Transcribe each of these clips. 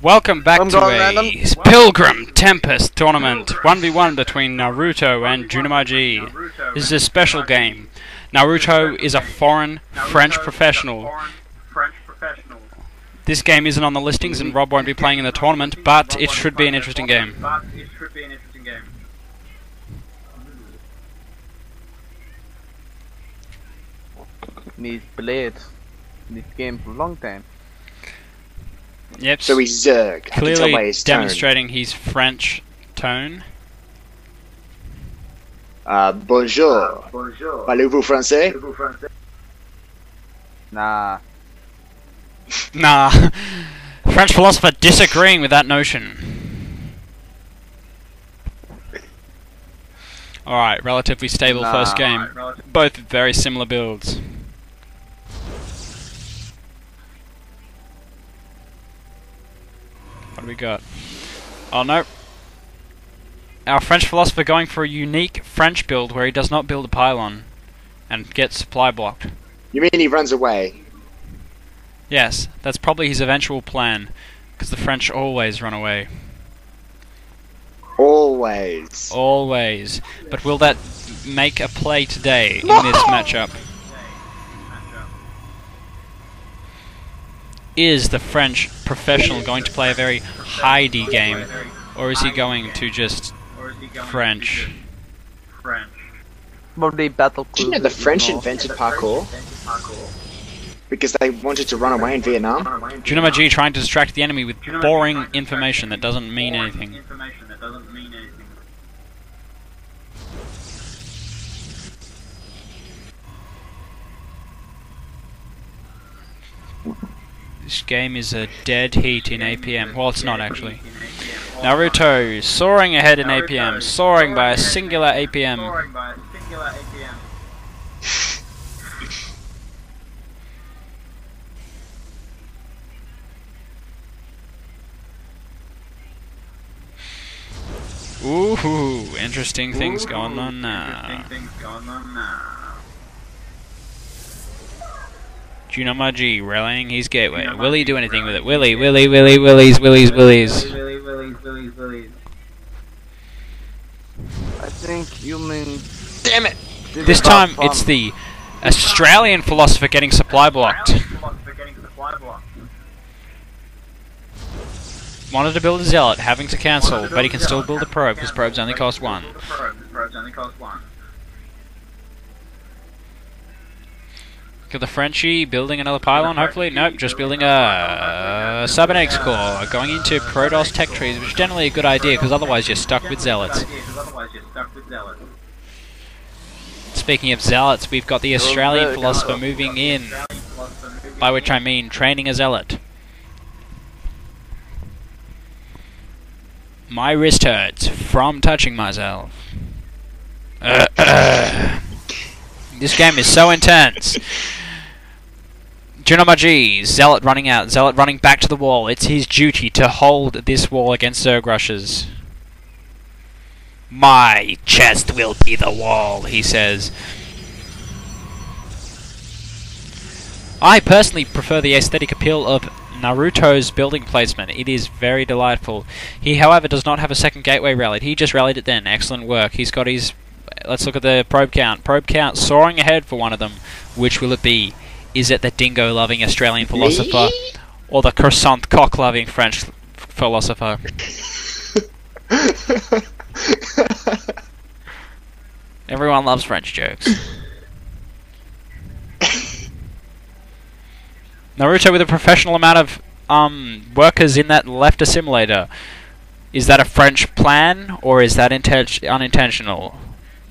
Welcome back to a Pilgrim Tempest tournament 1v1 between Naruto and Junamaji. This is a special game. Naruto is a foreign French professional. This game isn't on the listings and Rob won't be playing in the tournament, but it should be an interesting game. He's played this game for a long time. Yep. So he's Zerg. Clearly demonstrating his French tone. Bonjour. Parlez-vous français? Nah. Nah. French philosopher disagreeing with that notion. Alright, relatively stable first game. Both very similar builds. What do we got? Oh no. Our French philosopher going for a unique French build where he does not build a pylon and gets supply blocked. You mean he runs away? Yes, that's probably his eventual plan, because the French always run away. Always. Always. But will that make a play today in this matchup? Is the French professional going to play a very high D game, or is he going to just French? Probably battle. Did you know the French invented parkour? Because they wanted to run away in Vietnam? Junamaji trying to distract the enemy with boring information that doesn't mean anything. This game is a dead heat in APM. Well, it's not actually. Naruto soaring ahead in APM, soaring by a singular APM. Ooh, interesting things going on now. Junamaji rallying his gateway. Will he do anything with it? Willies. I think you mean... Damn it! This time it's the Australian philosopher getting supply blocked. Wanted to build a zealot, having to cancel, but he can still build a probe, because probes only cost one. Got the Frenchie building another pylon, hopefully? Nope, just building a Cybernetics core, going into Protoss tech trees, which is generally a good idea, because otherwise you're stuck with zealots. Speaking of zealots, we've got the Australian philosopher moving in, by which I mean training a zealot. My wrist hurts from touching myself. This game is so intense. Junamaji, Zealot running out, Zealot running back to the wall. It's his duty to hold this wall against Zerg rushes. My chest will be the wall, he says. I personally prefer the aesthetic appeal of Naruto's building placement. It is very delightful. He, however, does not have a second gateway rallied. He just rallied it then. Excellent work. He's got his... Let's look at the probe count. Probe count soaring ahead for one of them. Which will it be? Is it the dingo-loving Australian philosopher or the croissant cock-loving French philosopher? Everyone loves French jokes. Naruto with a professional amount of workers in that left assimilator. Is that a French plan, or is that unintentional?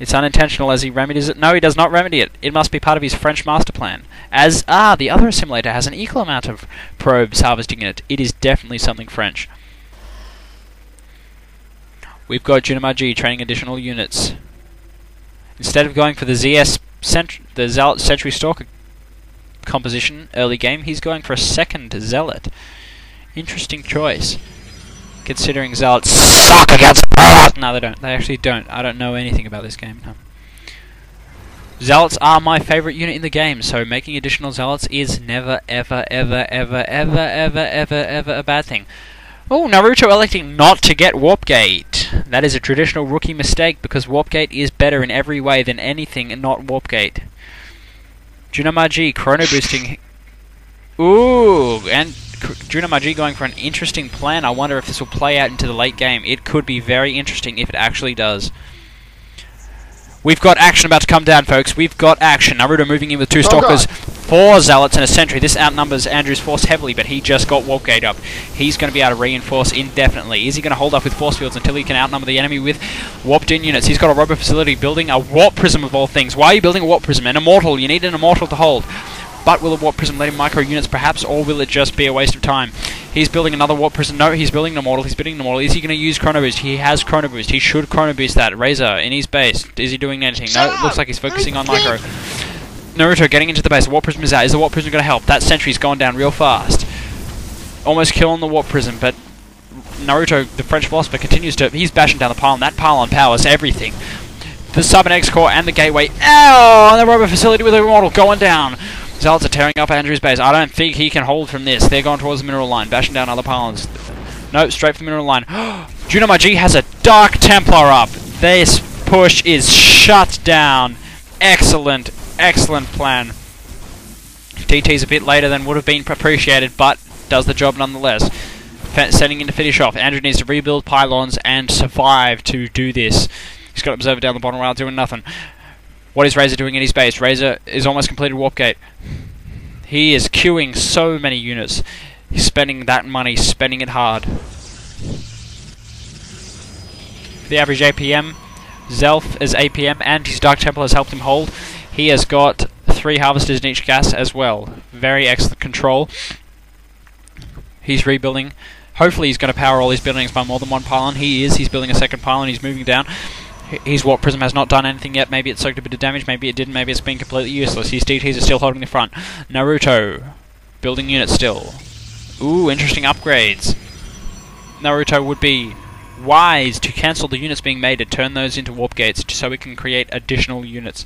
It's unintentional as he remedies it. No, he does not remedy it. It must be part of his French master plan. As, the other assimilator has an equal amount of probes harvesting in it. It is definitely something French. We've got Junamaji training additional units. Instead of going for the the Zealot Sentry Stalker composition early game, he's going for a second Zealot. Interesting choice. Considering Zealots suck against Protoss. No, they don't. They actually don't. I don't know anything about this game. No. Zealots are my favourite unit in the game, so making additional Zealots is never, ever, ever, ever, ever, ever, ever, ever a bad thing. Oh, Naruto electing not to get Warp Gate. That is a traditional rookie mistake because Warp Gate is better in every way than anything and not Warp Gate. Junamaji chrono boosting. Ooh, and Junamaji going for an interesting plan. I wonder if this will play out into the late game. It could be very interesting if it actually does. We've got action about to come down, folks. We've got action. Naruto moving in with 2 Stalkers, 4 Zealots, and a Sentry. This outnumbers Andrew's force heavily, but he just got Warp Gate up. He's going to be able to reinforce indefinitely. Is he going to hold up with force fields until he can outnumber the enemy with warped-in units? He's got a Robo Facility building a Warp Prism of all things. Why are you building a Warp Prism? An Immortal. You need an Immortal to hold. But will a Warp Prism let him micro units perhaps, or will it just be a waste of time? He's building another Warp Prism. No, he's building an Immortal. He's building an Immortal. Is he going to use Chrono Boost? He has Chrono Boost. He should Chrono Boost that. Razor in his base. Is he doing anything? No, it looks like he's focusing on micro. Naruto getting into the base. The Warp Prism is out. Is the Warp Prism going to help? That Sentry's gone down real fast. Almost killing the Warp Prism, but Naruto, the French philosopher, continues to... He's bashing down the pylon. That pylon powers everything. The Sub and X-Core and the Gateway. Ow! And the Robo Facility with the Immortal going down. Zealots are tearing up Andrew's base. I don't think he can hold from this. They're going towards the mineral line, bashing down other pylons. Nope, straight for the mineral line. Junamaji has a Dark Templar up. This push is shut down. Excellent, excellent plan. DT's a bit later than would have been appreciated, but does the job nonetheless. Sending in to finish off. Andrew needs to rebuild pylons and survive to do this. He's got Observer down the bottom rail doing nothing. What is Razor doing in his base? Razor is almost completed Warp Gate. He is queuing so many units. He's spending that money, spending it hard. The average APM, Zelf is APM, and his Dark Temple has helped him hold. He has got 3 Harvesters in each gas as well. Very excellent control. He's rebuilding. Hopefully he's going to power all his buildings by more than 1 pylon. He is. He's building a 2nd pylon. He's moving down. His Warp Prism has not done anything yet. Maybe it soaked a bit of damage, maybe it didn't, maybe it's been completely useless. His DTs are still holding the front. Naruto, building units still. Ooh, interesting upgrades. Naruto would be wise to cancel the units being made and turn those into Warp Gates so we can create additional units.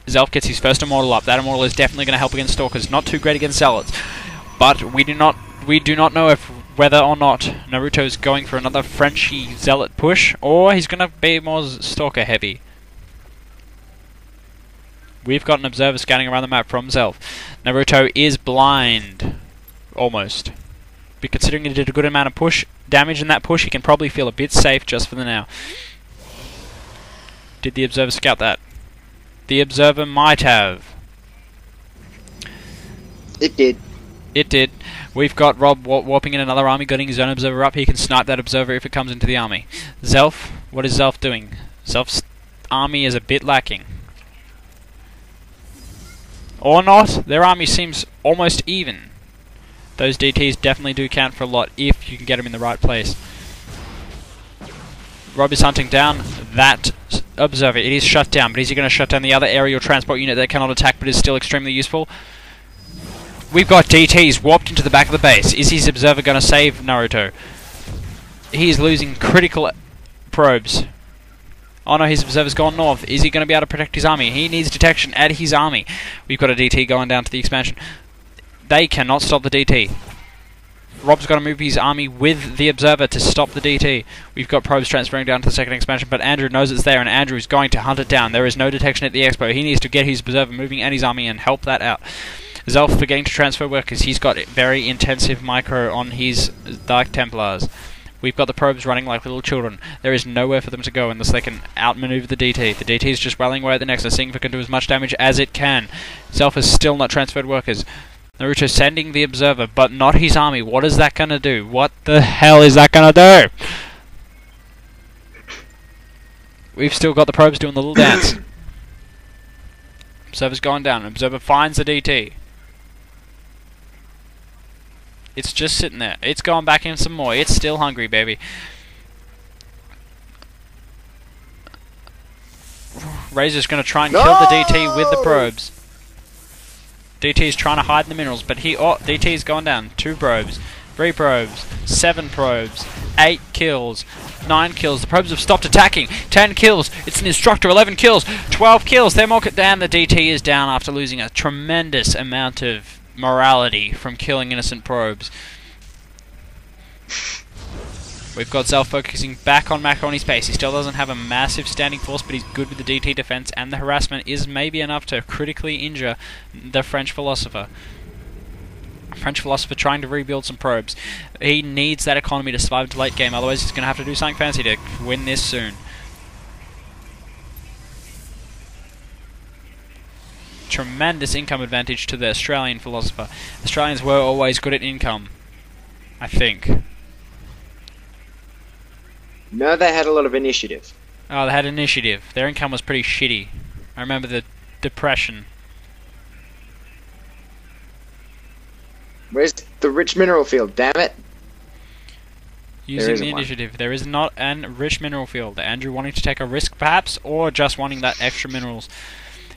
Zelf gets his first Immortal up. That Immortal is definitely going to help against Stalkers. Not too great against Zealots. But we do not know whether or not Naruto's going for another Frenchy Zealot push, or he's going to be more Stalker heavy. We've got an Observer scanning around the map from Zelf. Naruto is blind. Almost. But considering he did a good amount of push damage in that push, he can probably feel a bit safe just for the now. Did the Observer scout that? The Observer might have. It did. It did. We've got Rob warping in another army, getting his own Observer up. He can snipe that Observer if it comes into the army. Zelf, what is Zelf doing? Zelf's army is a bit lacking. Or not, their army seems almost even. Those DTs definitely do count for a lot if you can get them in the right place. Rob is hunting down that Observer. It is shut down, but is he going to shut down the other aerial transport unit that cannot attack but is still extremely useful? We've got DTs warped into the back of the base. Is his Observer going to save Naruto? He's losing critical probes. Oh no, his Observer's gone north. Is he going to be able to protect his army? He needs detection at his army. We've got a DT going down to the expansion. They cannot stop the DT. Rob's got to move his army with the Observer to stop the DT. We've got probes transferring down to the 2nd expansion, but Andrew knows it's there, and Andrew is going to hunt it down. There is no detection at the expo. He needs to get his Observer moving and his army and help that out. Zelf forgetting to transfer workers. He's got very intensive micro on his Dark Templars. We've got the probes running like little children. There is nowhere for them to go unless they can outmaneuver the DT. The DT is just rallying away at the Nexus, seeing if it can do as much damage as it can. Zelf has still not transferred workers. Naruto sending the Observer, but not his army. What is that going to do? What the hell is that going to do? We've still got the probes doing the little dance. Observer's gone down. Observer finds the DT. It's just sitting there. It's going back in some more. It's still hungry, baby. Razor's going to try and kill the DT with the probes. DT's trying to hide in the minerals, but DT's gone down. 2 probes, 3 probes, 7 probes, 8 kills, 9 kills. The probes have stopped attacking. 10 kills. It's an instructor. 11 kills. 12 kills. They're more down. The DT is down after losing a tremendous amount of morality from killing innocent probes. We've got Zelf focusing back on Macaroni's base. He still doesn't have a massive standing force, but he's good with the DT defense, and the harassment is maybe enough to critically injure the French philosopher. French philosopher trying to rebuild some probes. He needs that economy to survive into late game, otherwise he's going to have to do something fancy to win this soon. Tremendous income advantage to the Australian philosopher. Australians were always good at income, I think. No, they had a lot of initiative. Oh, they had initiative. Their income was pretty shitty. I remember the Depression. Where's the rich mineral field? Damn it! Using the initiative. There is not an rich mineral field. Andrew wanting to take a risk, perhaps, or just wanting that extra minerals.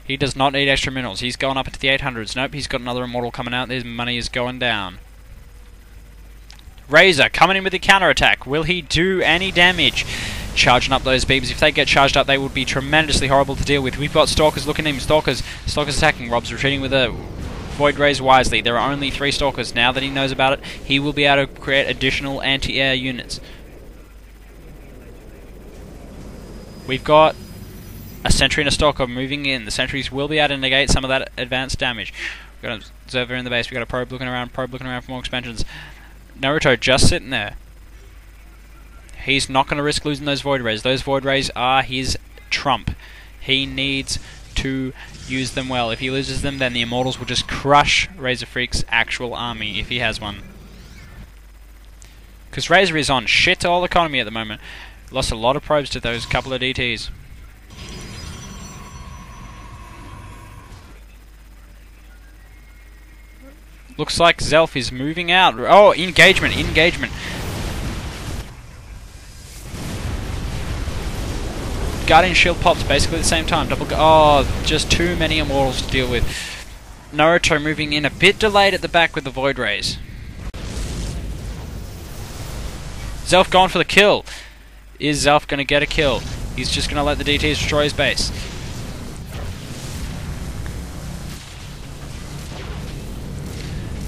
He does not need extra minerals. He's going up into the 800s. Nope, he's got another immortal coming out. His money is going down. Razor coming in with the counterattack. Will he do any damage? Charging up those beams. If they get charged up, they would be tremendously horrible to deal with. We've got Stalkers looking at him. Stalkers attacking. Rob's retreating with a Void Rays wisely. There are only 3 Stalkers. Now that he knows about it, he will be able to create additional anti-air units. We've got a Sentry and a Stalker moving in. The Sentries will be able to negate some of that advanced damage. We've got an Observer in the base. We've got a Probe looking around for more expansions. Naruto just sitting there. He's not going to risk losing those Void Rays. Those Void Rays are his trump. He needs to use them well. If he loses them, then the Immortals will just crush Razor Freak's actual army, if he has one. Because Razor is on shit all economy at the moment. Lost a lot of probes to those couple of DTs. Looks like Zelf is moving out. Oh, engagement. Guardian Shield pops basically at the same time. Oh, just too many Immortals to deal with. Naruto moving in a bit delayed at the back with the Void Rays. Zelf going for the kill. Is Zelf going to get a kill? He's just going to let the DTs destroy his base.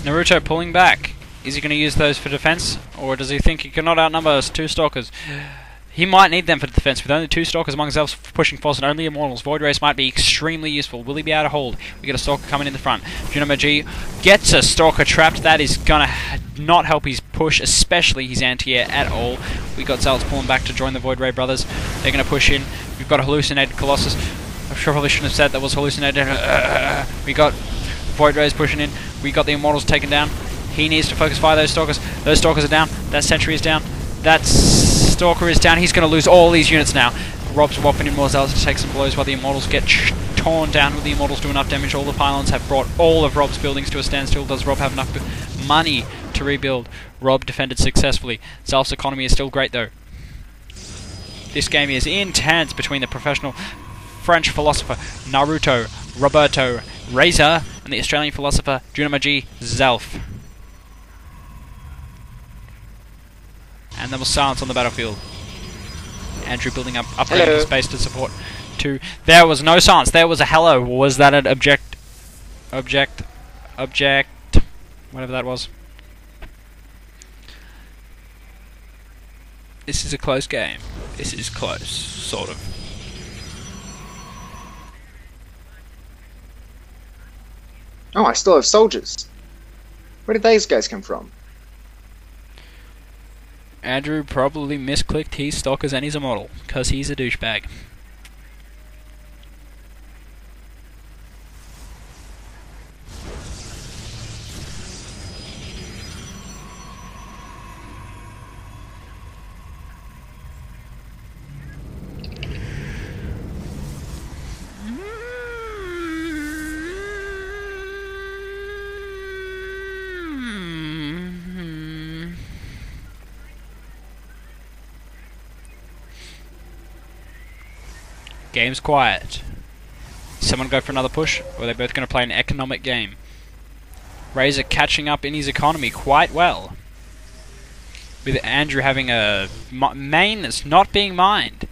Naruto pulling back. Is he going to use those for defense? Or does he think he cannot outnumber us 2 Stalkers? He might need them for defense. With only 2 Stalkers among Zelf's pushing force and only Immortals, Void Rays might be extremely useful. Will he be able to hold? We get a Stalker coming in the front. Junamaji gets a Stalker trapped. That is going to not help his push, especially his anti-air at all. We got Zelf pulling back to join the Void Ray brothers. They're going to push in. We've got a hallucinated Colossus. I'm sure I probably shouldn't have said that was hallucinated. We got Void Rays pushing in. We got the Immortals taken down. He needs to focus fire those Stalkers. Those Stalkers are down. That Sentry is down. That Stalker is down. He's going to lose all these units now. Rob's whopping in more Zealots to take some blows while the Immortals get torn down. Will the Immortals do enough damage? All the pylons have brought all of Rob's buildings to a standstill. Does Rob have enough money to rebuild? Rob defended successfully. Zalf's economy is still great though. This game is intense between the professional French philosopher Naruto, Roberto, Razor, and the Australian philosopher Junamaji Zelf. And there was silence on the battlefield. Andrew building up, upgrading his base to support 2. There was no silence. There was a hello. Was that an object? Whatever that was. This is a close game. This is close, sort of. Oh, I still have soldiers. Where did these guys come from? Andrew probably misclicked his Stalkers and his Immortal, because he's a douchebag. Game's quiet. Someone go for another push, or are they both going to play an economic game? Razor catching up in his economy quite well, with Andrew having a main that's not being mined.